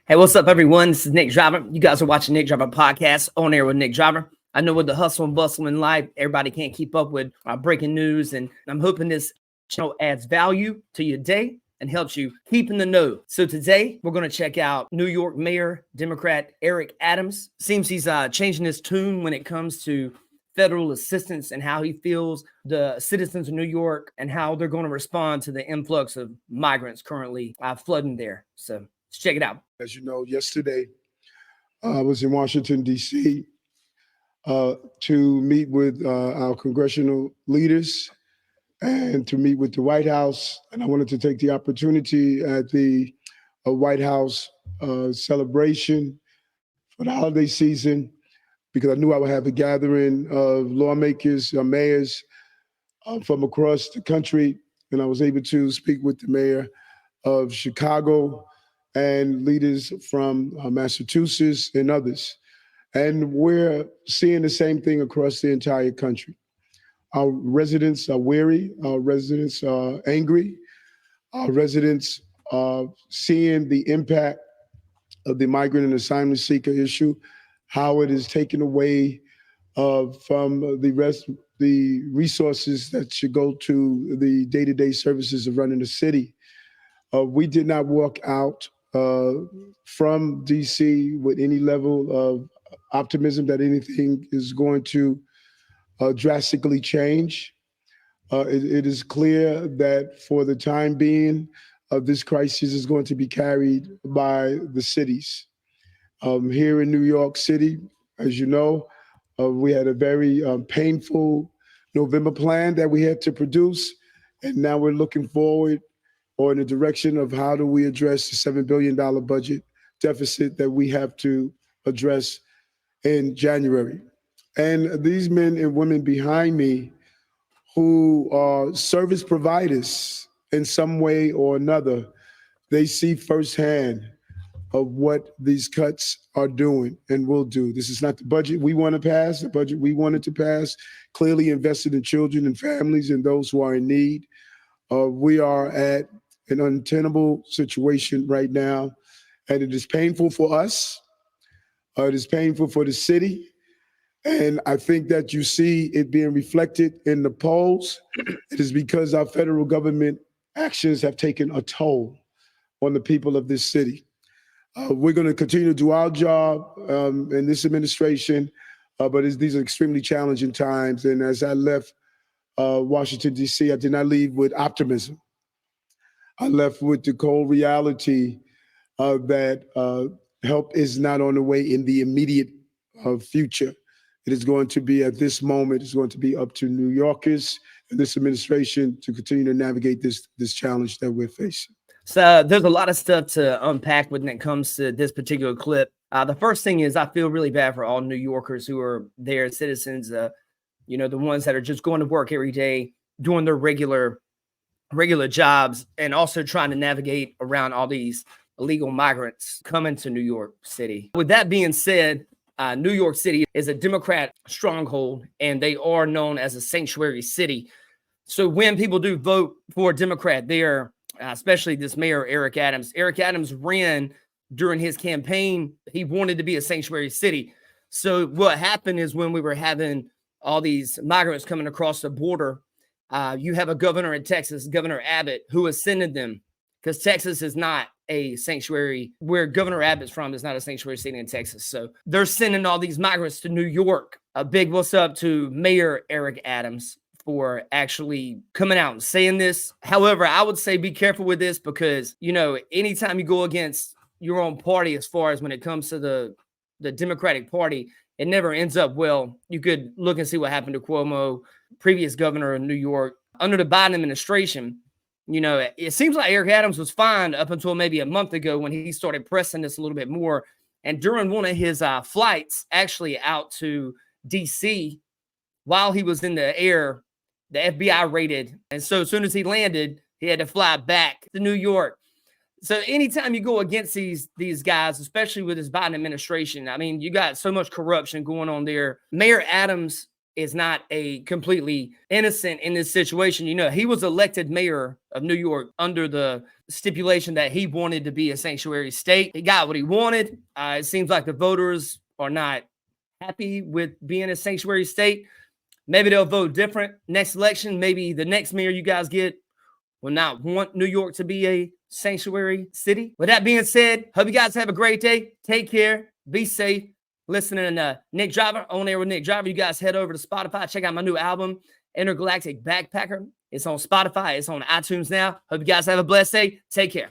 Hey, what's up, everyone? This is Nick Driver. You guys are watching Nick Driver Podcast, On Air with Nick Driver. I know with the hustle and bustle in life, everybody can't keep up with breaking news, and I'm hoping this channel adds value to your day and helps you keep in the know. So today, we're going to check out New York Mayor, Democrat Eric Adams. Seems he's changing his tune when it comes to federal assistance and how he feels the citizens of New York and how they're going to respond to the influx of migrants currently flooding there. So let's check it out. As you know, yesterday I was in Washington, D.C. To meet with our congressional leaders and to meet with the White House. And I wanted to take the opportunity at the White House celebration for the holiday season, because I knew I would have a gathering of lawmakers, mayors from across the country. And I was able to speak with the mayor of Chicago and leaders from Massachusetts and others. And we're seeing the same thing across the entire country. Our residents are weary, our residents are angry, our residents are seeing the impact of the migrant and asylum seeker issue, how it is taken away from the resources that should go to the day-to-day services of running the city. We did not walk out from DC with any level of optimism that anything is going to drastically change. It is clear that for the time being, this crisis is going to be carried by the cities. Here in New York City, as you know, we had a very painful November plan that we had to produce, and now we're looking forward or in the direction of how do we address the $7 billion budget deficit that we have to address in January. And these men and women behind me who are service providers in some way or another, they see firsthand of what these cuts are doing and will do. This is not the budget we want to pass. The budget we wanted to pass clearly invested in children and families and those who are in need. We are at an untenable situation right now, and it is painful for us. It is painful for the city, and I think that you see it being reflected in the polls. It is because our federal government actions have taken a toll on the people of this city. We're going to continue to do our job in this administration, but these are extremely challenging times, and as I left Washington, D.C., I did not leave with optimism. I left with the cold reality that help is not on the way in the immediate future. It is going to be at this moment, it's going to be up to New Yorkers and this administration to continue to navigate this challenge that we're facing. So there's a lot of stuff to unpack when it comes to this particular clip. The first thing is I feel really bad for all New Yorkers who are there, citizens, the ones that are just going to work every day, doing their regular jobs, and also trying to navigate around all these illegal migrants coming to New York City. With that being said, New York City is a Democrat stronghold, and they are known as a sanctuary city. So when people do vote for a Democrat there, especially this mayor, Eric Adams ran during his campaign. He wanted to be a sanctuary city. So what happened is when we were having all these migrants coming across the border, you have a governor in Texas, Governor Abbott, who is sending them, because Texas is not a sanctuary. Where Governor Abbott's from is not a sanctuary city in Texas. So they're sending all these migrants to New York. A big what's up to Mayor Eric Adams for actually coming out and saying this. However, I would say be careful with this because, anytime you go against your own party, as far as when it comes to the Democratic Party, it never ends up well. You could look and see what happened to Cuomo, previous governor of New York. Under the Biden administration, it seems like Eric Adams was fine up until maybe a month ago when he started pressing this a little bit more. And during one of his flights actually out to D.C., while he was in the air, the FBI raided. And so as soon as he landed, he had to fly back to New York. So anytime you go against these guys, especially with this Biden administration, I mean, you got so much corruption going on there. Mayor Adams is not a completely innocent in this situation. You know, he was elected mayor of New York under the stipulation that he wanted to be a sanctuary state. He got what he wanted. It seems like the voters are not happy with being a sanctuary state. Maybe they'll vote different next election. Maybe the next mayor you guys get will not want New York to be a sanctuary city. With that being said, hope you guys have a great day. Take care. Be safe. Listening to Nick Driver, On Air with Nick Driver. You guys head over to Spotify. Check out my new album, Intergalactic Backpacker. It's on Spotify. It's on iTunes now. Hope you guys have a blessed day. Take care.